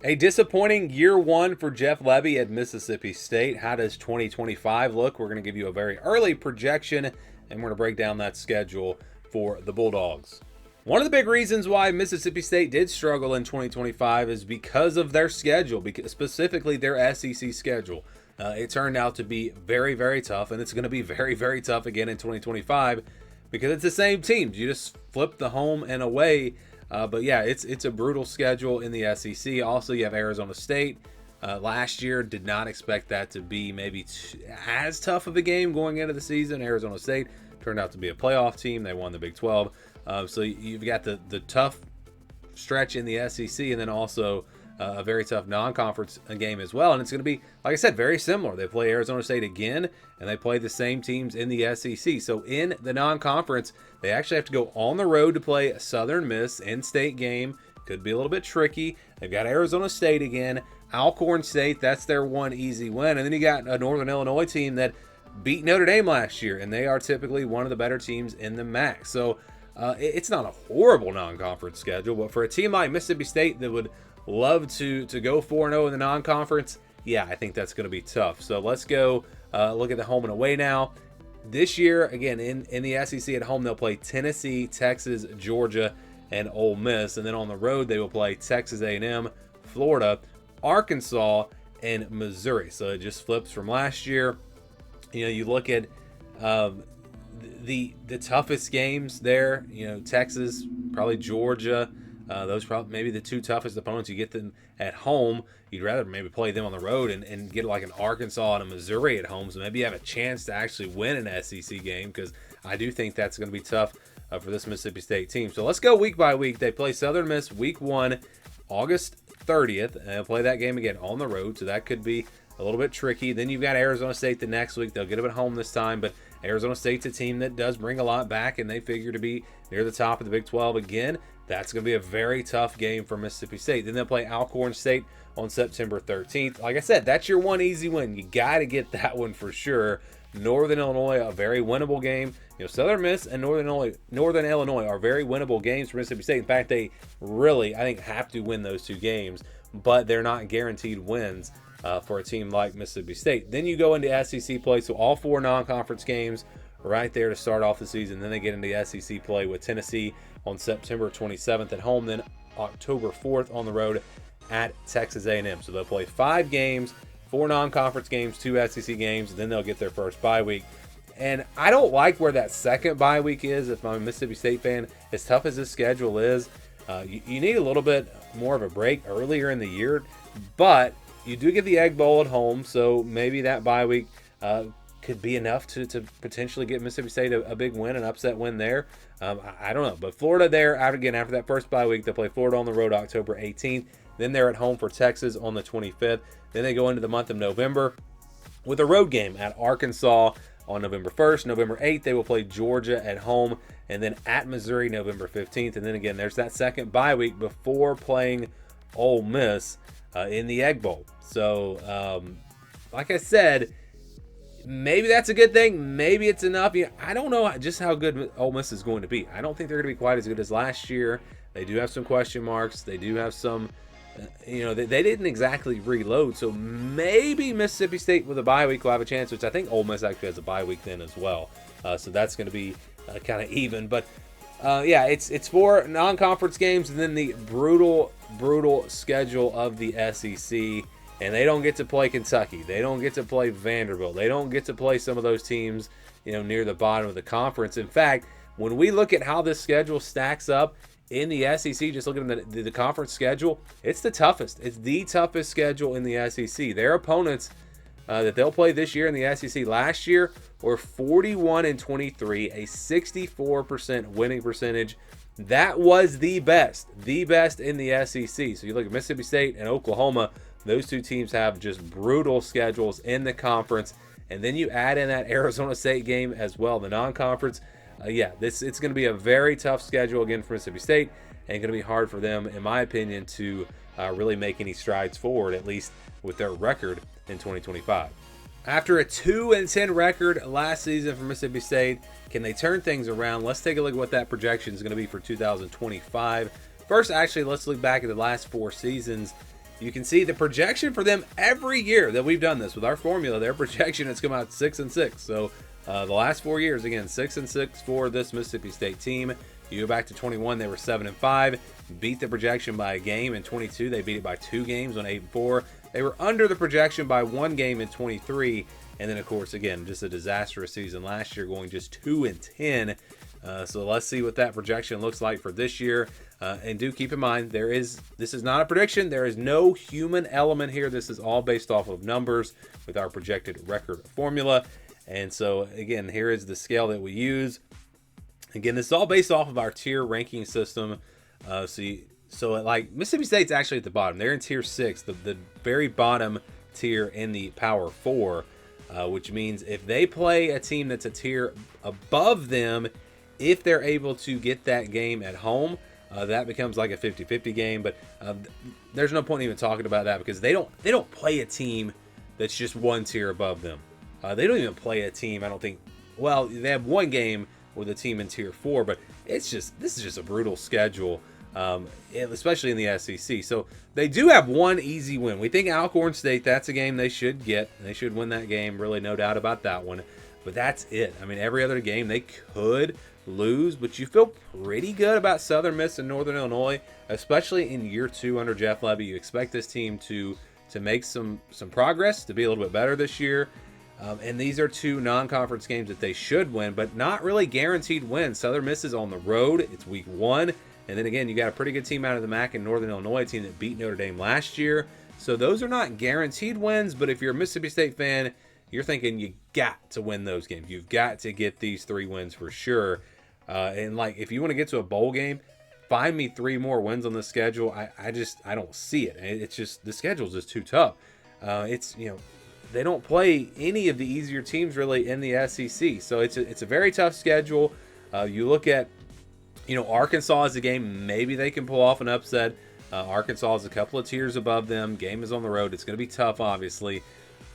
A disappointing year one for Jeff Levy at Mississippi State. How does 2025 look? We're going to give you a very early projection, and we're going to break down that schedule for the Bulldogs. One of the big reasons why Mississippi State did struggle in 2025 is because of their schedule, specifically their SEC schedule. It turned out to be very, very tough, and it's going to be very, very tough again in 2025 because it's the same teams. You just flip the home and away. But yeah, it's a brutal schedule in the SEC. Also, you have Arizona State. Last year, did not expect that to be maybe as tough of a game going into the season. Arizona State turned out to be a playoff team. They won the Big 12. So you've got the tough stretch in the SEC, and then also a very tough non-conference game as well. And it's going to be, like I said, very similar. They play Arizona State again, and they play the same teams in the SEC. So in the non-conference, they actually have to go on the road to play Southern Miss, in-state game. Could be a little bit tricky. They've got Arizona State again, Alcorn State. That's their one easy win. And then you got a Northern Illinois team that beat Notre Dame last year, and they are typically one of the better teams in the MAC. So it's not a horrible non-conference schedule, but for a team like Mississippi State that would love to go 4-0 in the non-conference, yeah, I think that's going to be tough. So let's go look at the home and away now. This year, again, in the SEC at home, they'll play Tennessee, Texas, Georgia, and Ole Miss. And then on the road, they will play Texas A&M, Florida, Arkansas, and Missouri. So it just flips from last year. You know, you look at the toughest games there. You know, Texas, probably Georgia. Those probably maybe the two toughest opponents. You get them at home. You'd rather maybe play them on the road and get like an Arkansas and a Missouri at home. So maybe you have a chance to actually win an SEC game, because I do think that's going to be tough for this Mississippi State team. So let's go week by week. They play Southern Miss week 1, August 30th, and they'll play that game again on the road. So that could be a little bit tricky. Then you've got Arizona State the next week. They'll get them at home this time, but Arizona State's a team that does bring a lot back, and they figure to be near the top of the Big 12 again. That's going to be a very tough game for Mississippi State. Then they'll play Alcorn State on September 13th. Like I said, that's your one easy win. You got to get that one for sure. Northern Illinois, a very winnable game. You know, Southern Miss and Northern Illinois are very winnable games for Mississippi State. In fact, they really, I think, have to win those two games, but they're not guaranteed wins for a team like Mississippi State. Then you go into SEC play, so all 4 non-conference games right there to start off the season. Then they get into SEC play with Tennessee on September 27th at home, then October 4th on the road at Texas A&M. So they'll play 5 games, 4 non-conference games, 2 SEC games, and then they'll get their first bye week. And I don't like where that second bye week is. If I'm a Mississippi State fan, as tough as this schedule is, you need a little bit more of a break earlier in the year, but you do get the Egg Bowl at home, so maybe that bye week could be enough to potentially get Mississippi State a big win, an upset win there. I don't know. But Florida there, after that first bye week, they play Florida on the road October 18th. Then they're at home for Texas on the 25th. Then they go into the month of November with a road game at Arkansas on November 1st. November 8th, they will play Georgia at home. And then at Missouri, November 15th. And then again, there's that second bye week before playing Ole Miss in the Egg Bowl. So, like I said, maybe that's a good thing. Maybe it's enough. I don't know just how good Ole Miss is going to be. I don't think they're going to be quite as good as last year. They do have some question marks. They do have some, they didn't exactly reload. So maybe Mississippi State with a bye week will have a chance, which I think Ole Miss actually has a bye week then as well. So that's going to be kind of even. But yeah, it's 4 non-conference games and then the brutal schedule of the SEC. And they don't get to play Kentucky. They don't get to play Vanderbilt. They don't get to play some of those teams, near the bottom of the conference. In fact, when we look at how this schedule stacks up in the SEC, just looking at the conference schedule, it's the toughest. It's the toughest schedule in the SEC. Their opponents that they'll play this year in the SEC last year were 41-23, a 64% winning percentage. That was the best in the SEC. So you look at Mississippi State and Oklahoma. Those two teams have just brutal schedules in the conference. And then you add in that Arizona State game as well, the non-conference. It's going to be a very tough schedule again for Mississippi State, and going to be hard for them, in my opinion, to really make any strides forward, at least with their record in 2025. After a 2-10 record last season for Mississippi State, can they turn things around? Let's take a look at what that projection is going to be for 2025. First, actually, let's look back at the last 4 seasons. you can see the projection for them every year that we've done this with our formula. Their projection has come out 6-6. So the last 4 years, again, 6-6 for this Mississippi State team. You go back to 21, they were 7-5, beat the projection by a game. In 22, they beat it by 2 games on 8-4. They were under the projection by 1 game in 23. And then, of course, again, just a disastrous season last year, going just 2-10. So let's see what that projection looks like for this year. And do keep in mind, this is not a prediction. There is no human element here. This is all based off of numbers with our projected record formula. And so, again, here is the scale that we use. Again, this is all based off of our tier ranking system. So like Mississippi State's actually at the bottom. They're in tier 6, the very bottom tier in the Power 4, which means if they play a team that's a tier above them, if they're able to get that game at home, that becomes like a 50-50 game. But there's no point even talking about that because they don't play a team that's just one tier above them. They don't even play a team, I don't think. Well, they have one game with a team in tier 4, but this is just a brutal schedule, especially in the SEC. So they do have one easy win. We think Alcorn State, that's a game they should get. They should win that game, really, no doubt about that one. But that's it. I mean, every other game they could lose, but you feel pretty good about Southern Miss and Northern Illinois, especially in year 2 under Jeff Levy. You expect this team to make some progress, to be a little bit better this year. And these are 2 non-conference games that they should win, but not really guaranteed wins. Southern Miss is on the road. It's week 1. And then again, you got a pretty good team out of the MAC in Northern Illinois, team that beat Notre Dame last year. So those are not guaranteed wins, but if you're a Mississippi State fan, you're thinking you got to win those games. You've got to get these 3 wins for sure. And like, if you want to get to a bowl game, find me 3 more wins on the schedule. I don't see it. It's just, the schedule's just too tough. They don't play any of the easier teams really in the SEC. So it's a very tough schedule. You look at, Arkansas is a game maybe they can pull off an upset. Arkansas is a couple of tiers above them. Game is on the road. It's going to be tough, obviously.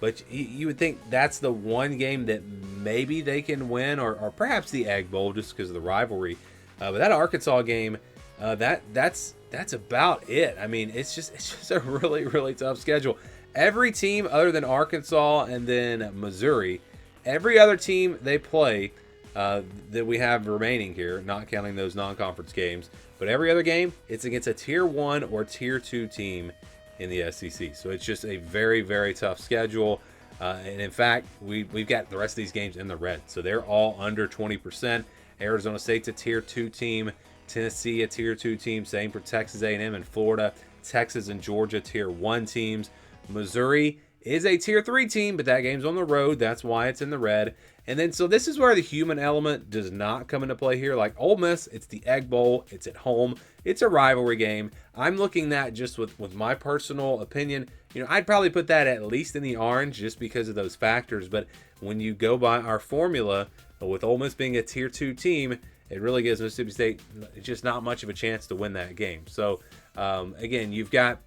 But you would think that's the one game that maybe they can win, or perhaps the Egg Bowl just because of the rivalry. But that Arkansas game, that's about it. I mean, it's just a really, really tough schedule. Every team other than Arkansas and then Missouri, every other team they play that we have remaining here, not counting those non-conference games, but every other game, it's against a tier 1 or tier 2 team in the SEC. So it's just a very, very tough schedule. And in fact, we've got the rest of these games in the red. So they're all under 20%. Arizona State's a tier 2 team. Tennessee, a tier 2 team. Same for Texas A&M and Florida. Texas and Georgia, tier 1 teams. Missouri is a tier 3 team, but that game's on the road. That's why it's in the red. And then, so this is where the human element does not come into play here. Like Ole Miss, it's the Egg Bowl. It's at home. It's a rivalry game. I'm looking at just with my personal opinion. I'd probably put that at least in the orange just because of those factors. But when you go by our formula, with Ole Miss being a tier 2 team, it really gives Mississippi State just not much of a chance to win that game. So, again, you've got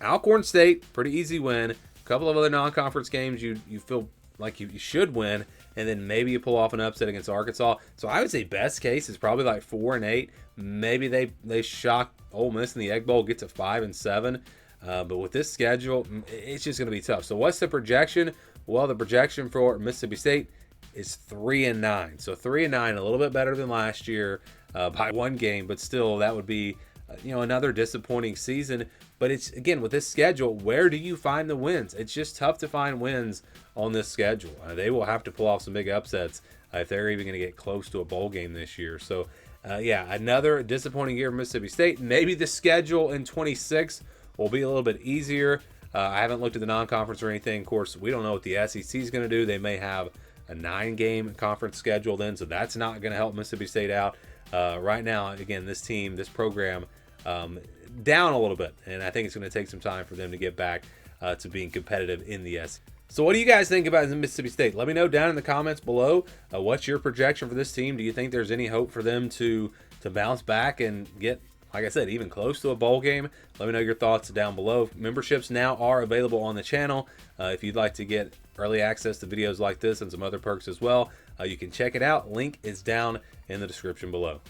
Alcorn State, pretty easy win. A couple of other non-conference games you feel like you should win, and then maybe you pull off an upset against Arkansas. So I would say best case is probably like 4-8. Maybe they shock Ole Miss in the Egg Bowl, get to 5-7. But with this schedule, it's just going to be tough. So what's the projection? Well, the projection for Mississippi State is 3-9. So 3-9, a little bit better than last year by 1 game, but still that would be another disappointing season. But it's, again, with this schedule, where do you find the wins? It's just tough to find wins on this schedule. They will have to pull off some big upsets if they're even going to get close to a bowl game this year. So, another disappointing year for Mississippi State. Maybe the schedule in 26 will be a little bit easier. I haven't looked at the non-conference or anything. Of course, we don't know what the SEC is going to do. They may have a 9-game conference schedule then, so that's not going to help Mississippi State out. Right now, again, this program, down a little bit, and I think it's going to take some time for them to get back to being competitive in the SEC. So what do you guys think about Mississippi State? Let me know down in the comments below. What's your projection for this team? Do you think there's any hope for them to bounce back and get, like I said, even close to a bowl game? Let me know your thoughts down below. Memberships now are available on the channel. If you'd like to get early access to videos like this and some other perks as well, you can check it out. Link is down in the description below.